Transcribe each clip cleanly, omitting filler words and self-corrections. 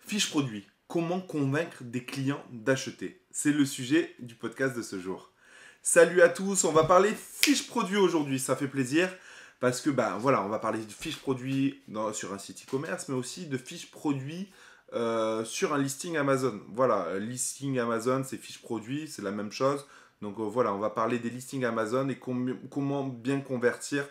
Fiche produit. Comment convaincre des clients d'acheter? C'est le sujet du podcast de ce jour. Salut à tous, on va parler fiche produit aujourd'hui, ça fait plaisir. Parce que, voilà, on va parler de fiche produit sur un site e-commerce, mais aussi de fiche produit sur un listing Amazon. Voilà, listing Amazon, c'est fiche produit, c'est la même chose. Donc voilà, on va parler des listings Amazon et comment bien convertir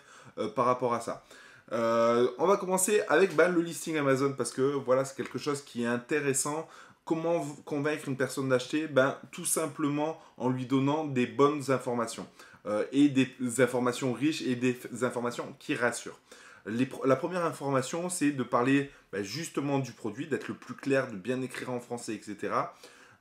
par rapport à ça. On va commencer avec le listing Amazon parce que voilà, c'est quelque chose qui est intéressant. Comment convaincre une personne d'acheter? Tout simplement en lui donnant des bonnes informations et des informations riches et des informations qui rassurent. La première information, c'est de parler justement du produit, d'être le plus clair, de bien écrire en français, etc.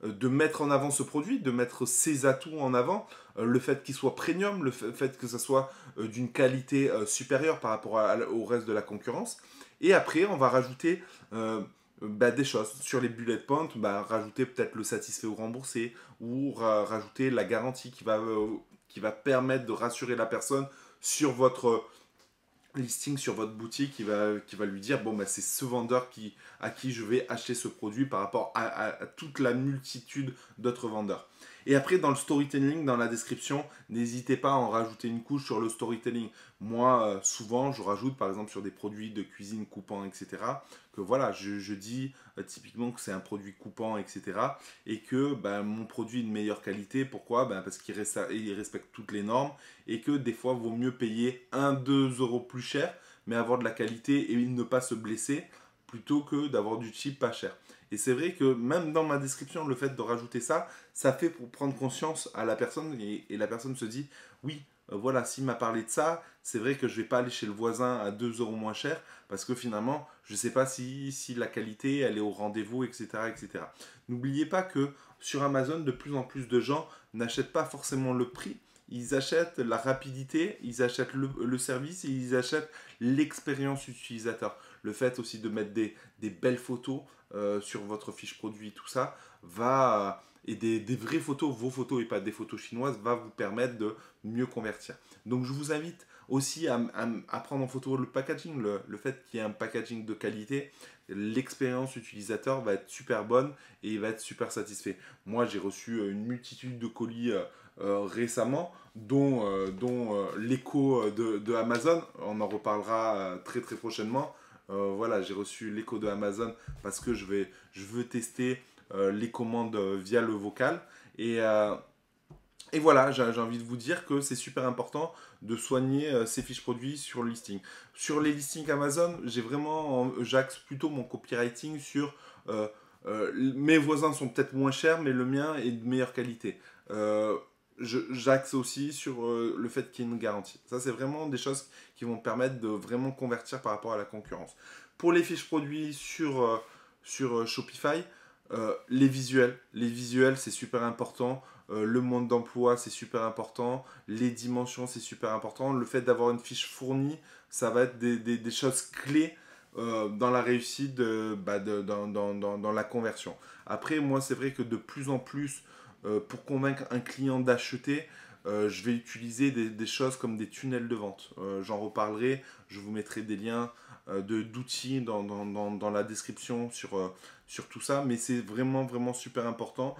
De mettre en avant ce produit, de mettre ses atouts en avant, le fait qu'il soit premium, le fait que ça soit d'une qualité supérieure par rapport au reste de la concurrence. Et après, on va rajouter des choses sur les bullet points, rajouter peut-être le satisfait ou remboursé, ou rajouter la garantie qui va permettre de rassurer la personne sur votre listing, sur votre boutique, qui va lui dire c'est ce vendeur à qui je vais acheter ce produit par rapport à toute la multitude d'autres vendeurs. Et après, dans le storytelling, dans la description, n'hésitez pas à en rajouter une couche sur le storytelling. Moi, souvent, je rajoute par exemple sur des produits de cuisine coupants, etc. Que voilà, je dis typiquement que c'est un produit coupant, etc. Et que mon produit est de meilleure qualité. Pourquoi? Parce qu'il respecte toutes les normes et que des fois, il vaut mieux payer 1-2 € plus cher, mais avoir de la qualité et ne pas se blesser plutôt que d'avoir du cheap pas cher. Et c'est vrai que même dans ma description, le fait de rajouter ça, ça fait pour prendre conscience à la personne et la personne se dit oui, voilà, s'il m'a parlé de ça, c'est vrai que je ne vais pas aller chez le voisin à 2 € moins cher parce que finalement, je ne sais pas si la qualité elle est au rendez-vous, etc. etc. N'oubliez pas que sur Amazon, de plus en plus de gens n'achètent pas forcément le prix, ils achètent la rapidité, ils achètent le service et ils achètent l'expérience utilisateur. Le fait aussi de mettre des belles photos sur votre fiche produit, tout ça, et des vraies photos, vos photos et pas des photos chinoises, va vous permettre de mieux convertir. Donc je vous invite aussi à prendre en photo le packaging, le fait qu'il y ait un packaging de qualité, l'expérience utilisateur va être super bonne et il va être super satisfait. Moi j'ai reçu une multitude de colis récemment, dont l'écho de Amazon, on en reparlera très très prochainement. Voilà, j'ai reçu l'écho de Amazon parce que je veux tester les commandes via le vocal. Et voilà, j'ai envie de vous dire que c'est super important de soigner ces fiches produits sur le listing. Sur les listings Amazon, j'axe plutôt mon copywriting sur mes voisins sont peut-être moins chers, mais le mien est de meilleure qualité. J'axe aussi sur le fait qu'il y ait une garantie. Ça, c'est vraiment des choses qui vont permettre de vraiment convertir par rapport à la concurrence. Pour les fiches produits sur Shopify, les visuels, c'est super important. Le mode d'emploi, c'est super important. Les dimensions, c'est super important. Le fait d'avoir une fiche fournie, ça va être des choses clés dans la réussite dans la conversion. Après, moi, c'est vrai que de plus en plus, pour convaincre un client d'acheter, je vais utiliser des choses comme des tunnels de vente. J'en reparlerai, je vous mettrai des liens d'outils dans la description sur tout ça, mais c'est vraiment super important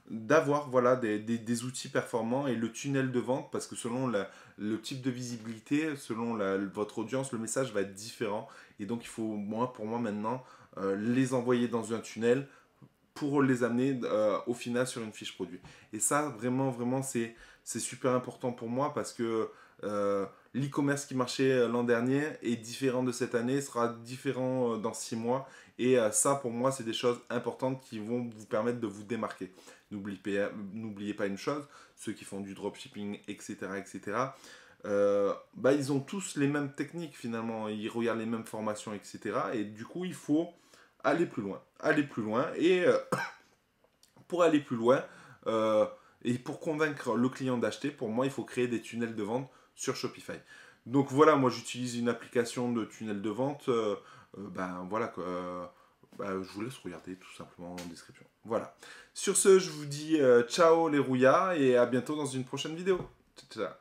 d'avoir voilà, des outils performants et le tunnel de vente, parce que selon le type de visibilité, selon votre audience, le message va être différent. Et donc, il faut, pour moi maintenant, les envoyer dans un tunnel pour les amener au final sur une fiche produit. Et ça, vraiment, c'est super important pour moi parce que l'e-commerce qui marchait l'an dernier est différent de cette année, sera différent dans 6 mois. Et ça, pour moi, c'est des choses importantes qui vont vous permettre de vous démarquer. N'oubliez pas une chose, ceux qui font du dropshipping, etc., ils ont tous les mêmes techniques finalement, ils regardent les mêmes formations, etc. Et du coup, il faut aller plus loin. Aller plus loin. Et pour aller plus loin, et pour convaincre le client d'acheter, pour moi, il faut créer des tunnels de vente sur Shopify. Donc voilà, moi j'utilise une application de tunnel de vente. Voilà quoi. Je vous laisse regarder tout simplement en description. Voilà. Sur ce, je vous dis ciao les rouillas et à bientôt dans une prochaine vidéo. Ciao, ciao.